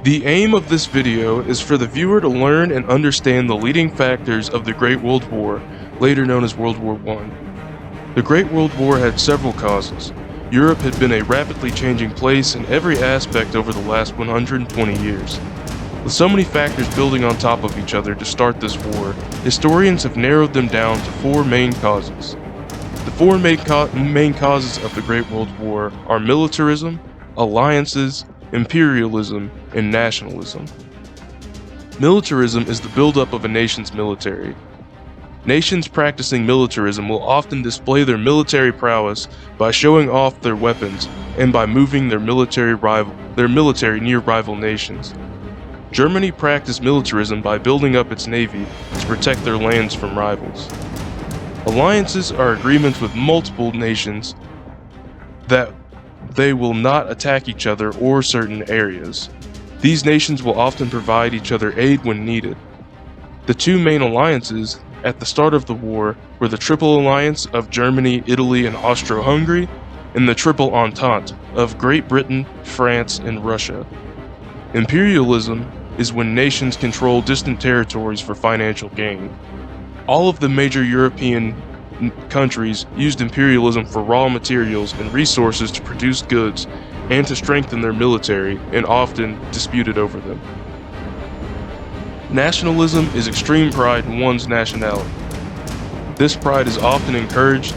The aim of this video is for the viewer to learn and understand the leading factors of the Great World War, later known as World War I. The Great World War had several causes. Europe had been a rapidly changing place in every aspect over the last 120 years. With so many factors building on top of each other to start this war, historians have narrowed them down to four main causes. The four main causes of the Great World War are militarism, alliances, imperialism, and nationalism. Militarism is the buildup of a nation's military. Nations practicing militarism will often display their military prowess by showing off their weapons and by moving their military near rival nations. Germany practiced militarism by building up its navy to protect their lands from rivals. Alliances are agreements with multiple nations that they will not attack each other or certain areas. These nations will often provide each other aid when needed. The two main alliances at the start of the war were the Triple Alliance of Germany, Italy, and Austro-Hungary, and the Triple Entente of Great Britain, France, and Russia. Imperialism is when nations control distant territories for financial gain. All of the major European countries used imperialism for raw materials and resources to produce goods and to strengthen their military, and often disputed over them. Nationalism is extreme pride in one's nationality. This pride is often encouraged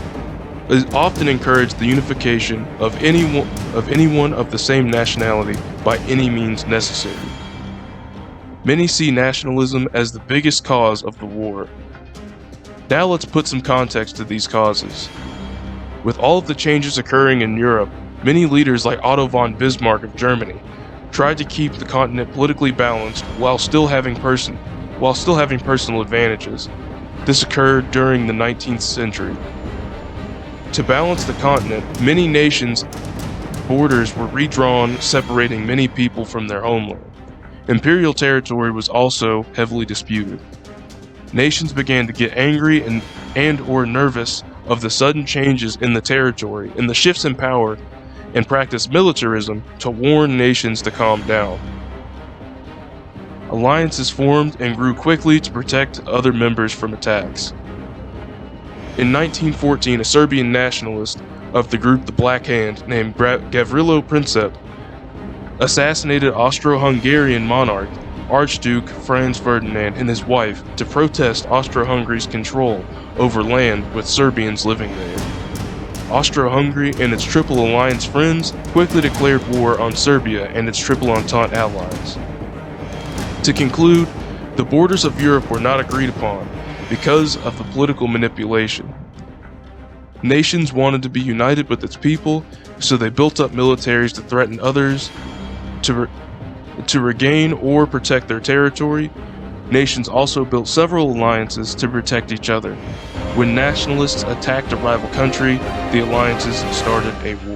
the unification of anyone of the same nationality by any means necessary. Many see nationalism as the biggest cause of the war. Now let's put some context to these causes. With all of the changes occurring in Europe, many leaders like Otto von Bismarck of Germany tried to keep the continent politically balanced while still having personal advantages. This occurred during the 19th century. To balance the continent, many nations' borders were redrawn, separating many people from their homeland. Imperial territory was also heavily disputed. Nations began to get angry and/or nervous of the sudden changes in the territory and the shifts in power, and practiced militarism to warn nations to calm down. Alliances formed and grew quickly to protect other members from attacks. In 1914, a Serbian nationalist of the group the Black Hand named Gavrilo Princip assassinated Austro-Hungarian monarch Archduke Franz Ferdinand and his wife to protest Austro-Hungary's control over land with Serbians living there. Austro-Hungary and its Triple Alliance friends quickly declared war on Serbia and its Triple Entente allies. To conclude, the borders of Europe were not agreed upon because of the political manipulation. Nations wanted to be united with its people, so they built up militaries to threaten others to regain or protect their territory. Nations also built several alliances to protect each other. When nationalists attacked a rival country, the alliances started a war.